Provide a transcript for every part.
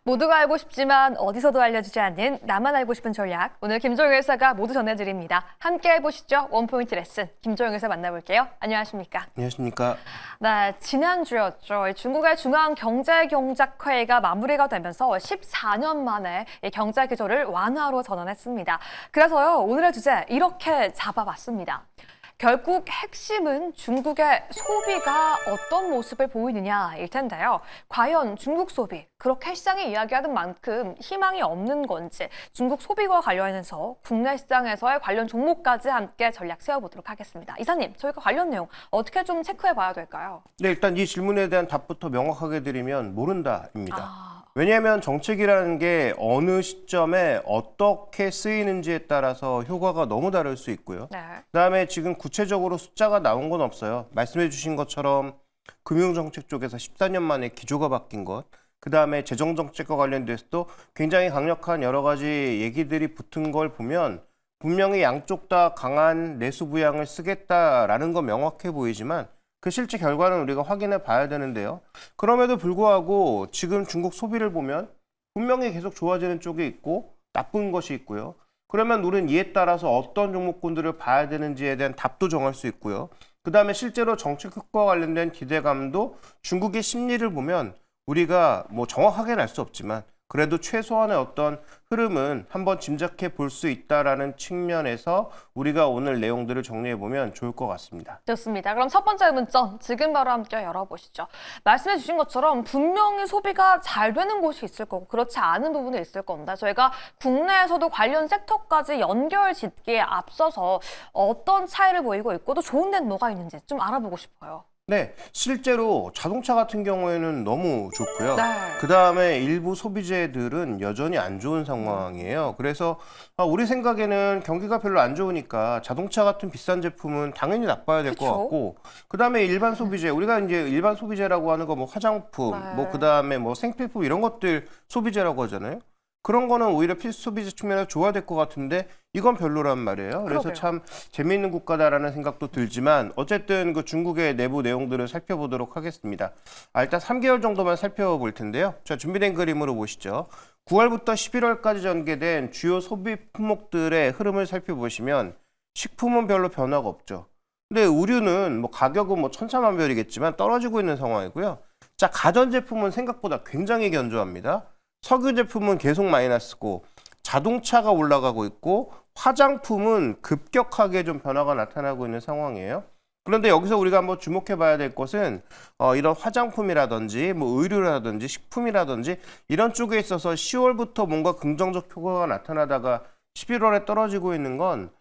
모두가 알고 싶지만 어디서도 알려주지 않는 나만 알고 싶은 전략. 오늘 김조영 의사가 모두 전해드립니다. 함께 해보시죠. 원포인트 레슨. 김조영 의사 만나볼게요. 안녕하십니까? 안녕하십니까? 네, 지난주였죠. 중국의 중앙경제경작회의가 마무리가 되면서 14년 만에 이 경제 기조를 완화로 전환했습니다. 그래서요, 오늘의 주제 이렇게 잡아봤습니다. 결국 핵심은 중국의 소비가 어떤 모습을 보이느냐일 텐데요. 과연 중국 소비, 그렇게 시장이 이야기하는 만큼 희망이 없는 건지 중국 소비와 관련해서 국내 시장에서의 관련 종목까지 함께 전략 세워보도록 하겠습니다. 이사님, 저희가 관련 내용 어떻게 좀 체크해봐야 될까요? 네, 일단 이 질문에 대한 답부터 명확하게 드리면 모른다입니다. 왜냐하면 정책이라는 게 어느 시점에 어떻게 쓰이는지에 따라서 효과가 너무 다를 수 있고요. 네. 그다음에 지금 구체적으로 숫자가 나온 건 없어요. 말씀해 주신 것처럼 금융정책 쪽에서 14년 만에 기조가 바뀐 것, 그다음에 재정정책과 관련돼서도 굉장히 강력한 여러 가지 얘기들이 붙은 걸 보면 분명히 양쪽 다 강한 내수 부양을 쓰겠다라는 건 명확해 보이지만 그 실제 결과는 우리가 확인해 봐야 되는데요. 그럼에도 불구하고 지금 중국 소비를 보면 분명히 계속 좋아지는 쪽이 있고 나쁜 것이 있고요. 그러면 우리는 이에 따라서 어떤 종목군들을 봐야 되는지에 대한 답도 정할 수 있고요. 그다음에 실제로 정책 효과와 관련된 기대감도 중국의 심리를 보면 우리가 뭐 정확하게는 알 수 없지만 그래도 최소한의 어떤 흐름은 한번 짐작해 볼 수 있다라는 측면에서 우리가 오늘 내용들을 정리해 보면 좋을 것 같습니다. 좋습니다. 그럼 첫 번째 문점 지금 바로 함께 열어보시죠. 말씀해 주신 것처럼 분명히 소비가 잘 되는 곳이 있을 거고 그렇지 않은 부분이 있을 겁니다. 저희가 국내에서도 관련 섹터까지 연결 짓기에 앞서서 어떤 차이를 보이고 있고 또 좋은 데는 뭐가 있는지 좀 알아보고 싶어요. 네, 실제로 자동차 같은 경우에는 너무 좋고요. 네. 그다음에 일부 소비재들은 여전히 안 좋은 상황이에요. 그래서 우리 생각에는 경기가 별로 안 좋으니까 자동차 같은 비싼 제품은 당연히 나빠야 될 것 그쵸? 같고, 그다음에 일반 소비재, 우리가 이제 일반 소비재라고 하는 거 뭐 화장품, 네. 뭐 그다음에 뭐 생필품 이런 것들 소비재라고 하잖아요. 그런 거는 오히려 필수 소비재 측면에서 좋아야 될 것 같은데 이건 별로란 말이에요. 그래서 그러게요. 참 재미있는 국가다라는 생각도 들지만 어쨌든 그 중국의 내부 내용들을 살펴보도록 하겠습니다. 일단 3개월 정도만 살펴볼 텐데요. 자, 준비된 그림으로 보시죠. 9월부터 11월까지 전개된 주요 소비 품목들의 흐름을 살펴보시면 식품은 별로 변화가 없죠. 근데 의류는 뭐 가격은 뭐 천차만별이겠지만 떨어지고 있는 상황이고요. 자, 가전제품은 생각보다 굉장히 견조합니다. 석유 제품은 계속 마이너스고 자동차가 올라가고 있고 화장품은 급격하게 좀 변화가 나타나고 있는 상황이에요. 그런데 여기서 우리가 한번 주목해 봐야 될 것은 이런 화장품이라든지 뭐 의류라든지 식품이라든지 이런 쪽에 있어서 10월부터 뭔가 긍정적 효과가 나타나다가 11월에 떨어지고 있는 건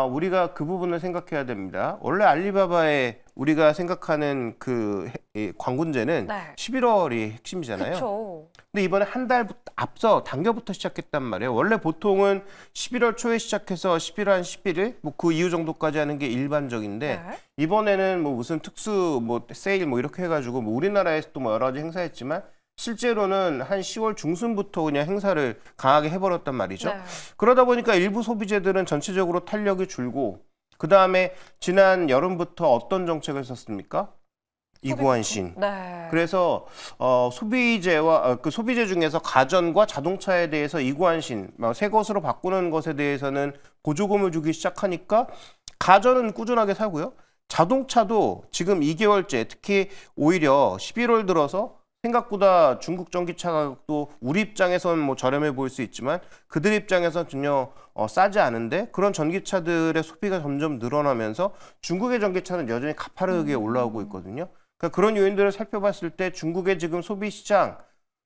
우리가 그 부분을 생각해야 됩니다. 원래 알리바바의 우리가 생각하는 그 광군제는 네. 11월이 핵심이잖아요. 그렇죠. 근데 이번에 한 달 앞서 당겨부터 시작했단 말이에요. 원래 보통은 11월 초에 시작해서 11월 한 11일 뭐 그 이후 정도까지 하는 게 일반적인데 네. 이번에는 뭐 무슨 특수 뭐 세일 뭐 이렇게 해가지고 뭐 우리나라에서도 뭐 여러 가지 행사했지만 실제로는 한 10월 중순부터 그냥 행사를 강하게 해버렸단 말이죠. 네. 그러다 보니까 일부 소비재들은 전체적으로 탄력이 줄고 그 다음에 지난 여름부터 어떤 정책을 썼습니까? 이구환신. 네. 그래서 소비재와 그 소비재 중에서 가전과 자동차에 대해서 이구환신, 새 것으로 바꾸는 것에 대해서는 보조금을 주기 시작하니까 가전은 꾸준하게 사고요. 자동차도 지금 2개월째 특히 오히려 11월 들어서 생각보다 중국 전기차 가격도 우리 입장에서는 뭐 저렴해 보일 수 있지만 그들 입장에서는 전혀 싸지 않은데 그런 전기차들의 소비가 점점 늘어나면서 중국의 전기차는 여전히 가파르게 올라오고 있거든요. 그러니까 그런 요인들을 살펴봤을 때 중국의 지금 소비 시장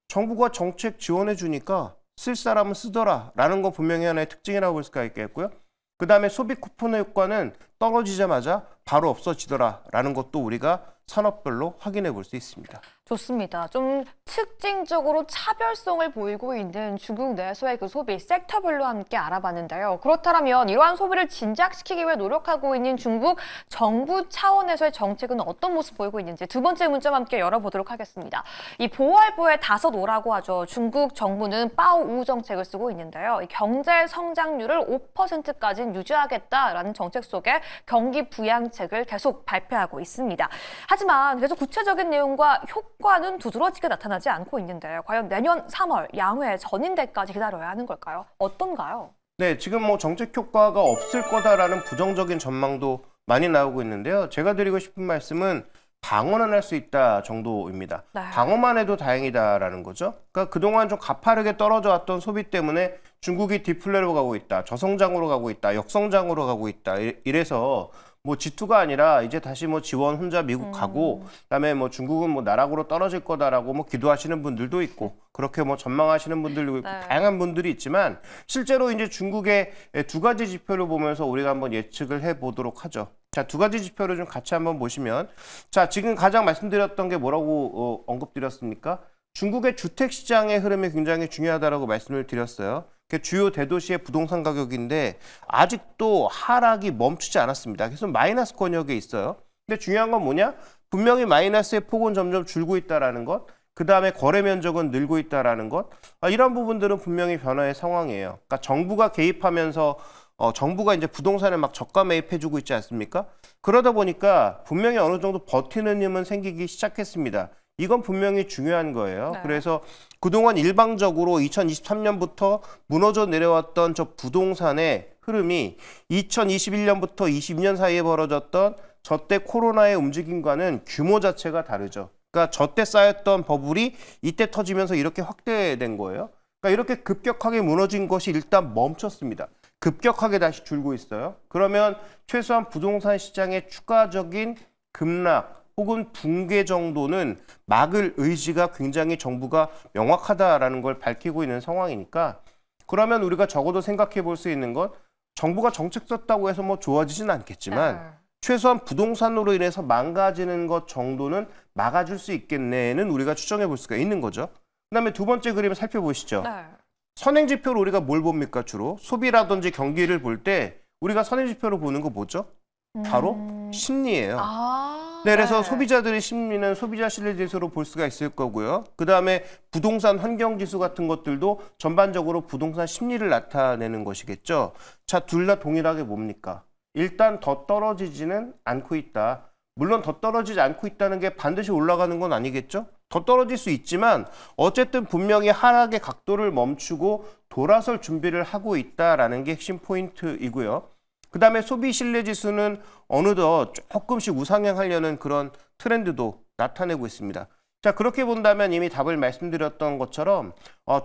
정부가 정책 지원해 주니까 쓸 사람은 쓰더라라는 거 분명히 하나의 특징이라고 볼 수가 있겠고요. 그다음에 소비 쿠폰의 효과는 떨어지자마자 바로 없어지더라라는 것도 우리가 산업별로 확인해 볼 수 있습니다. 좋습니다. 좀 특징적으로 차별성을 보이고 있는 중국 내에서의 그 소비 섹터별로 함께 알아봤는데요. 그렇다면 이러한 소비를 진작시키기 위해 노력하고 있는 중국 정부 차원에서의 정책은 어떤 모습 보이고 있는지 두 번째 문점 함께 열어보도록 하겠습니다. 이 보활보의 5오라고 하죠. 중국 정부는 파오우 정책을 쓰고 있는데요. 이 경제 성장률을 5%까지는 유지하겠다라는 정책 속에 경기 부양책을 계속 발표하고 있습니다. 하지만 계속 구체적인 내용과 효과는 두드러지게 나타나지 않고 있는데 과연 내년 3월 양회 전인대까지 기다려야 하는 걸까요? 어떤가요? 네, 지금 뭐 정책 효과가 없을 거다라는 부정적인 전망도 많이 나오고 있는데요. 제가 드리고 싶은 말씀은 방어는 할 수 있다 정도입니다. 네. 방어만 해도 다행이다라는 거죠. 그러니까 그동안 좀 가파르게 떨어져 왔던 소비 때문에 중국이 디플레로 가고 있다, 저성장으로 가고 있다, 역성장으로 가고 있다. 이래서 뭐 G2가 아니라 이제 다시 뭐 지원 혼자 미국 가고 그다음에 뭐 중국은 뭐 나락으로 떨어질 거다라고 뭐 기도하시는 분들도 있고 그렇게 뭐 전망하시는 분들도 있고 네. 다양한 분들이 있지만 실제로 이제 중국의 두 가지 지표를 보면서 우리가 한번 예측을 해 보도록 하죠. 자, 두 가지 지표를 좀 같이 한번 보시면 자, 지금 가장 말씀드렸던 게 뭐라고 언급드렸습니까? 중국의 주택 시장의 흐름이 굉장히 중요하다라고 말씀을 드렸어요. 주요 대도시의 부동산 가격인데 아직도 하락이 멈추지 않았습니다. 계속 마이너스 권역에 있어요. 근데 중요한 건 뭐냐? 분명히 마이너스의 폭은 점점 줄고 있다라는 것, 그 다음에 거래 면적은 늘고 있다라는 것, 이런 부분들은 분명히 변화의 상황이에요. 그러니까 정부가 개입하면서 정부가 이제 부동산을 막 저가 매입해주고 있지 않습니까? 그러다 보니까 분명히 어느 정도 버티는 힘은 생기기 시작했습니다. 이건 분명히 중요한 거예요. 네. 그래서 그동안 일방적으로 2023년부터 무너져 내려왔던 저 부동산의 흐름이 2021년부터 22년 사이에 벌어졌던 저때 코로나의 움직임과는 규모 자체가 다르죠. 그러니까 저때 쌓였던 버블이 이때 터지면서 이렇게 확대된 거예요. 그러니까 이렇게 급격하게 무너진 것이 일단 멈췄습니다. 급격하게 다시 줄고 있어요. 그러면 최소한 부동산 시장의 추가적인 급락 혹은 붕괴 정도는 막을 의지가 굉장히 정부가 명확하다라는 걸 밝히고 있는 상황이니까 그러면 우리가 적어도 생각해 볼 수 있는 건 정부가 정책 썼다고 해서 뭐 좋아지진 않겠지만 네. 최소한 부동산으로 인해서 망가지는 것 정도는 막아줄 수 있겠네는 우리가 추정해 볼 수가 있는 거죠. 그다음에 두 번째 그림을 살펴보시죠. 네. 선행지표로 우리가 뭘 봅니까 주로? 소비라든지 경기를 볼 때 우리가 선행지표로 보는 거 뭐죠? 바로 심리예요. 네, 그래서 소비자들의 심리는 소비자 신뢰 지수로 볼 수가 있을 거고요. 그다음에 부동산 환경 지수 같은 것들도 전반적으로 부동산 심리를 나타내는 것이겠죠. 자, 둘 다 동일하게 뭡니까? 일단 더 떨어지지는 않고 있다. 물론 더 떨어지지 않고 있다는 게 반드시 올라가는 건 아니겠죠? 더 떨어질 수 있지만 어쨌든 분명히 하락의 각도를 멈추고 돌아설 준비를 하고 있다라는 게 핵심 포인트이고요. 그다음에 소비 신뢰 지수는 어느덧 조금씩 우상향하려는 그런 트렌드도 나타내고 있습니다. 자, 그렇게 본다면 이미 답을 말씀드렸던 것처럼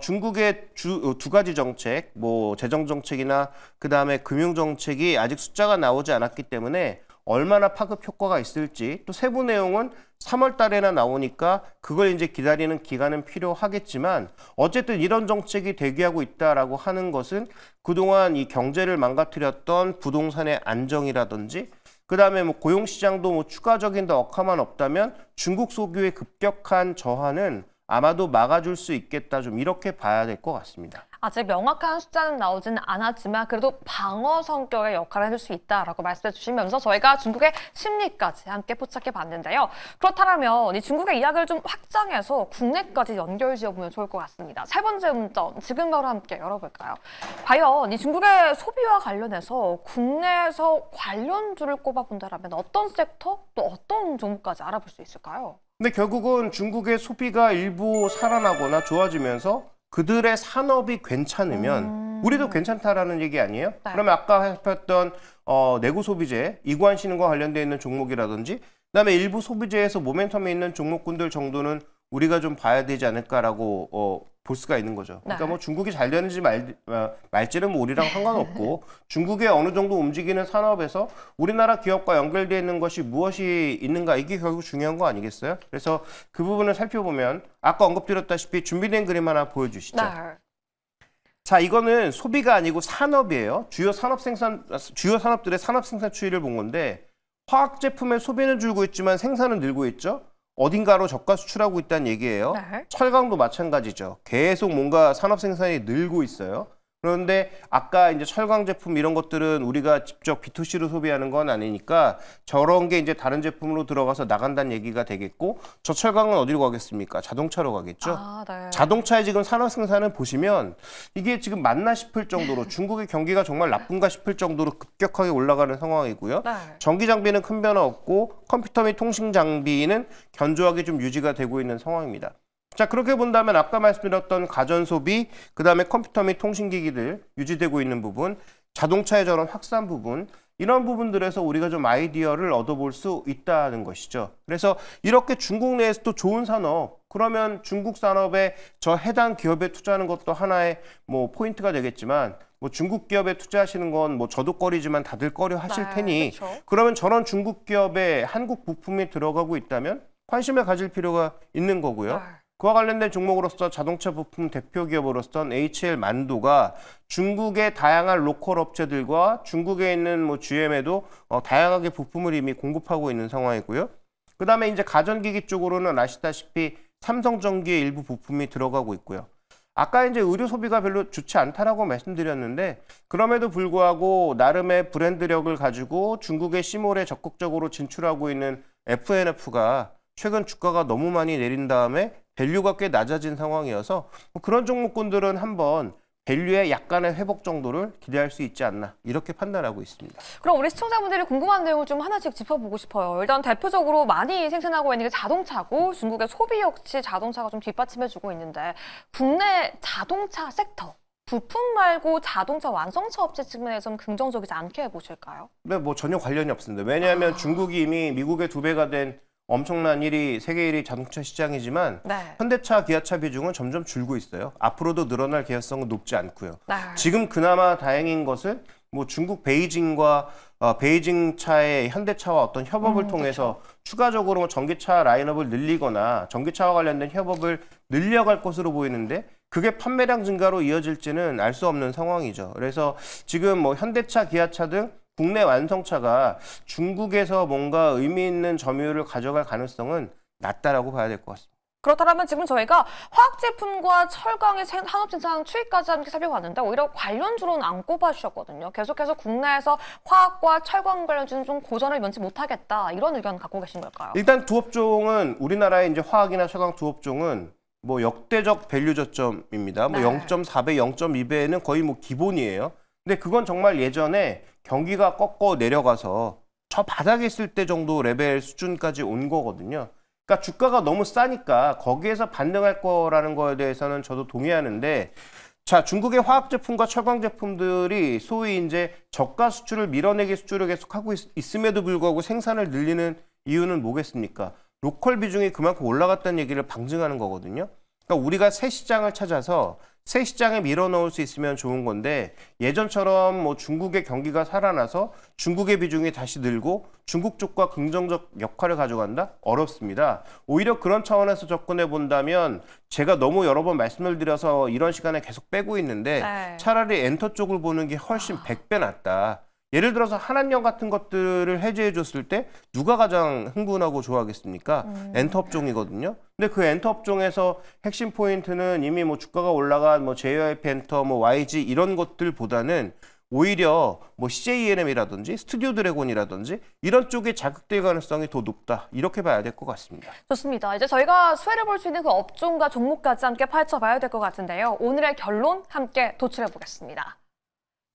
중국의 두 가지 정책, 뭐 재정 정책이나 그다음에 금융 정책이 아직 숫자가 나오지 않았기 때문에 얼마나 파급 효과가 있을지 또 세부 내용은 3월 달에나 나오니까 그걸 이제 기다리는 기간은 필요하겠지만 어쨌든 이런 정책이 대기하고 있다라고 하는 것은 그동안 이 경제를 망가뜨렸던 부동산의 안정이라든지 그다음에 뭐 고용 시장도 뭐 추가적인 더 억함만 없다면 중국 소규의 급격한 저하는 아마도 막아줄 수 있겠다. 좀 이렇게 봐야 될 것 같습니다. 아직 명확한 숫자는 나오지는 않았지만 그래도 방어 성격의 역할을 해줄 수 있다라고 말씀해 주시면서 저희가 중국의 심리까지 함께 포착해 봤는데요. 그렇다면 이 중국의 이야기를 좀 확장해서 국내까지 연결 지어보면 좋을 것 같습니다. 세 번째 문점 지금 바로 함께 열어볼까요? 과연 이 중국의 소비와 관련해서 국내에서 관련주를 꼽아본다면 어떤 섹터 또 어떤 종목까지 알아볼 수 있을까요? 근데 결국은 중국의 소비가 일부 살아나거나 좋아지면서 그들의 산업이 괜찮으면 우리도 괜찮다라는 얘기 아니에요? 네. 그러면 아까 살폈던 내구 소비재, 이관신과 관련되어 있는 종목이라든지 그다음에 일부 소비재에서 모멘텀이 있는 종목군들 정도는 우리가 좀 봐야 되지 않을까라고 볼 수가 있는 거죠. 그러니까 네. 뭐 중국이 잘 되는지 말지는 뭐 우리랑 상관없고 중국의 어느 정도 움직이는 산업에서 우리나라 기업과 연결되어 있는 것이 무엇이 있는가 이게 결국 중요한 거 아니겠어요? 그래서 그 부분을 살펴보면 아까 언급드렸다시피 준비된 그림 하나 보여주시죠. 네. 자, 이거는 소비가 아니고 산업이에요. 주요 산업들의 산업 생산 추이를 본 건데 화학 제품의 소비는 줄고 있지만 생산은 늘고 있죠. 어딘가로 저가 수출하고 있다는 얘기예요. 네. 철강도 마찬가지죠. 계속 뭔가 산업 생산이 늘고 있어요. 그런데 아까 이제 철강 제품 이런 것들은 우리가 직접 B2C로 소비하는 건 아니니까 저런 게 이제 다른 제품으로 들어가서 나간다는 얘기가 되겠고, 저 철강은 어디로 가겠습니까? 자동차로 가겠죠. 아, 네. 자동차의 지금 산업 생산을 보시면 이게 지금 맞나 싶을 정도로 중국의 경기가 정말 나쁜가 싶을 정도로 급격하게 올라가는 상황이고요. 네. 전기 장비는 큰 변화 없고 컴퓨터 및 통신 장비는 견조하게 좀 유지가 되고 있는 상황입니다. 자, 그렇게 본다면 아까 말씀드렸던 가전 소비, 그다음에 컴퓨터 및 통신기기들 유지되고 있는 부분, 자동차의 저런 확산 부분, 이런 부분들에서 우리가 좀 아이디어를 얻어볼 수 있다는 것이죠. 그래서 이렇게 중국 내에서도 좋은 산업, 그러면 중국 산업에 저 해당 기업에 투자하는 것도 하나의 뭐 포인트가 되겠지만, 뭐 중국 기업에 투자하시는 건 뭐 저도 꺼리지만 다들 꺼려 하실 네, 테니, 그렇죠. 그러면 저런 중국 기업에 한국 부품이 들어가고 있다면 관심을 가질 필요가 있는 거고요. 네. 그와 관련된 종목으로서 자동차 부품 대표 기업으로서는 HL 만도가 중국의 다양한 로컬 업체들과 중국에 있는 뭐 GM에도 다양하게 부품을 이미 공급하고 있는 상황이고요. 그다음에 이제 가전기기 쪽으로는 아시다시피 삼성전기의 일부 부품이 들어가고 있고요. 아까 이제 의료 소비가 별로 좋지 않다라고 말씀드렸는데, 그럼에도 불구하고 나름의 브랜드력을 가지고 중국의 시몰에 적극적으로 진출하고 있는 FNF가 최근 주가가 너무 많이 내린 다음에 밸류가 꽤 낮아진 상황이어서 그런 종목군들은 한번 밸류의 약간의 회복 정도를 기대할 수 있지 않나, 이렇게 판단하고 있습니다. 그럼 우리 시청자분들이 궁금한 내용을 좀 하나씩 짚어보고 싶어요. 일단 대표적으로 많이 생산하고 있는 게 자동차고, 중국의 소비 역시 자동차가 좀 뒷받침해주고 있는데, 국내 자동차 섹터 부품 말고 자동차 완성차 업체 측면에서는 긍정적이지 않게 보실까요? 네, 뭐 전혀 관련이 없습니다. 왜냐하면 중국이 이미 미국의 2배가 된 엄청난 세계 1위 자동차 시장이지만 네. 현대차, 기아차 비중은 점점 줄고 있어요. 앞으로도 늘어날 개연성은 높지 않고요. 네. 지금 그나마 다행인 것은 뭐 중국 베이징과 베이징 차의 현대차와 어떤 협업을 통해서 추가적으로 뭐 전기차 라인업을 늘리거나 전기차와 관련된 협업을 늘려갈 것으로 보이는데, 그게 판매량 증가로 이어질지는 알 수 없는 상황이죠. 그래서 지금 뭐 현대차, 기아차 등 국내 완성차가 중국에서 뭔가 의미 있는 점유율을 가져갈 가능성은 낮다라고 봐야 될 것 같습니다. 그렇다면 지금 저희가 화학 제품과 철강의 산업 생산 추이까지 함께 살펴봤는데, 오히려 관련주로는 안 꼽아주셨거든요. 계속해서 국내에서 화학과 철강 관련주는 좀 고전을 면치 못하겠다, 이런 의견 갖고 계신 걸까요? 일단 두 업종은 우리나라의 이제 화학이나 철강 두 업종은 뭐 역대적 밸류 저점입니다. 뭐 네. 0.4배, 0.2배는 거의 뭐 기본이에요. 근데 그건 정말 예전에 경기가 꺾어 내려가서 저 바닥에 있을 때 정도 레벨 수준까지 온 거거든요. 그러니까 주가가 너무 싸니까 거기에서 반등할 거라는 거에 대해서는 저도 동의하는데, 자, 중국의 화학 제품과 철강 제품들이 소위 이제 저가 수출을 밀어내기 수출을 계속하고 있음에도 불구하고 생산을 늘리는 이유는 뭐겠습니까? 로컬 비중이 그만큼 올라갔다는 얘기를 방증하는 거거든요. 그러니까 우리가 새 시장을 찾아서 새 시장에 밀어넣을 수 있으면 좋은 건데, 예전처럼 뭐 중국의 경기가 살아나서 중국의 비중이 다시 늘고 중국 쪽과 긍정적 역할을 가져간다? 어렵습니다. 오히려 그런 차원에서 접근해 본다면, 제가 너무 여러 번 말씀을 드려서 이런 시간에 계속 빼고 있는데, 네. 차라리 엔터 쪽을 보는 게 훨씬 100배 낫다. 예를 들어서 한한령 같은 것들을 해제해 줬을 때 누가 가장 흥분하고 좋아하겠습니까? 엔터 업종이거든요. 근데 그 엔터 업종에서 핵심 포인트는 이미 뭐 주가가 올라간 뭐 JYP 엔터, 뭐 YG 이런 것들보다는 오히려 뭐 CJENM이라든지 스튜디오 드래곤이라든지 이런 쪽에 자극될 가능성이 더 높다, 이렇게 봐야 될 것 같습니다. 좋습니다. 이제 저희가 수혜를 볼 수 있는 그 업종과 종목까지 함께 파헤쳐봐야 될 것 같은데요. 오늘의 결론 함께 도출해 보겠습니다.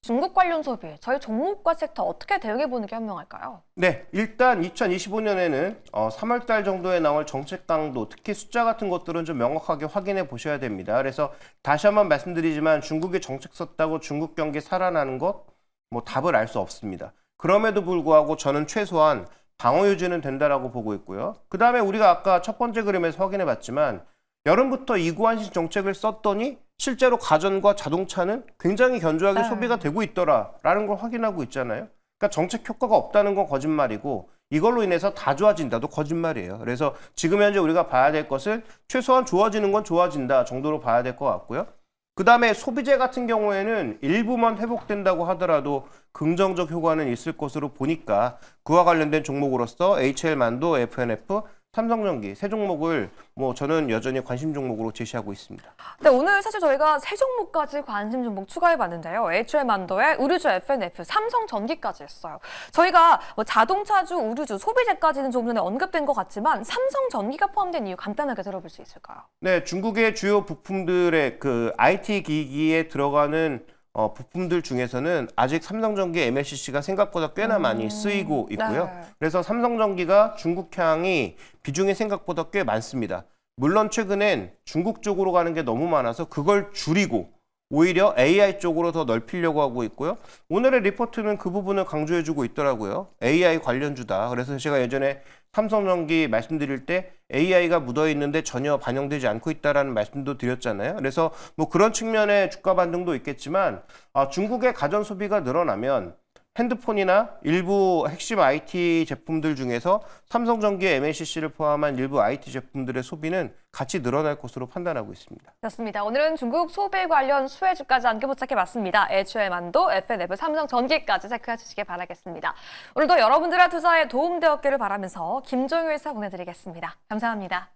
중국 관련 소비, 저희 종목과 섹터 어떻게 대응해보는 게 현명할까요? 네, 일단 2025년에는 3월 달 정도에 나올 정책 강도, 특히 숫자 같은 것들은 좀 명확하게 확인해 보셔야 됩니다. 그래서 다시 한번 말씀드리지만 중국이 정책 썼다고 중국 경기 살아나는 것, 뭐 답을 알 수 없습니다. 그럼에도 불구하고 저는 최소한 방어 유지는 된다라고 보고 있고요. 그 다음에 우리가 아까 첫 번째 그림에서 확인해 봤지만, 여름부터 이구환신 정책을 썼더니 실제로 가전과 자동차는 굉장히 견조하게 소비가 되고 있더라라는 걸 확인하고 있잖아요. 그러니까 정책 효과가 없다는 건 거짓말이고, 이걸로 인해서 다 좋아진다도 거짓말이에요. 그래서 지금 현재 우리가 봐야 될 것은 최소한 좋아지는 건 좋아진다 정도로 봐야 될 것 같고요. 그 다음에 소비재 같은 경우에는 일부만 회복된다고 하더라도 긍정적 효과는 있을 것으로 보니까 그와 관련된 종목으로서 HL 만도, FNF, 삼성전기 세 종목을 저는 여전히 관심 종목으로 제시하고 있습니다. 네, 오늘 사실 저희가 세 종목까지 관심 종목 추가해봤는데요. HM만도에 의류주 FNF, 삼성전기까지 했어요. 저희가 자동차주, 의류주, 소비재까지는 조금 전에 언급된 것 같지만 삼성전기가 포함된 이유 간단하게 들어볼 수 있을까요? 네, 중국의 주요 부품들의 그 IT 기기에 들어가는 부품들 중에서는 아직 삼성전기 MLCC가 생각보다 꽤나 많이 쓰이고 있고요. 네. 그래서 삼성전기가 중국향이 비중이 생각보다 꽤 많습니다. 물론 최근엔 중국 쪽으로 가는 게 너무 많아서 그걸 줄이고 오히려 AI 쪽으로 더 넓히려고 하고 있고요. 오늘의 리포트는 그 부분을 강조해주고 있더라고요. AI 관련주다. 그래서 제가 예전에 삼성전기 말씀드릴 때 AI가 묻어있는데 전혀 반영되지 않고 있다라는 말씀도 드렸잖아요. 그래서 그런 측면의 주가 반등도 있겠지만 중국의 가전 소비가 늘어나면 핸드폰이나 일부 핵심 IT 제품들 중에서 삼성전기의 MLCC를 포함한 일부 IT 제품들의 소비는 같이 늘어날 것으로 판단하고 있습니다. 그렇습니다. 오늘은 중국 소비 관련 수혜주까지 함께 포착해봤습니다. HM만도, FNF, 삼성전기까지 체크해 주시길 바라겠습니다. 오늘도 여러분들의 투자에 도움되었기를 바라면서 김종효 의사 보내드리겠습니다. 감사합니다.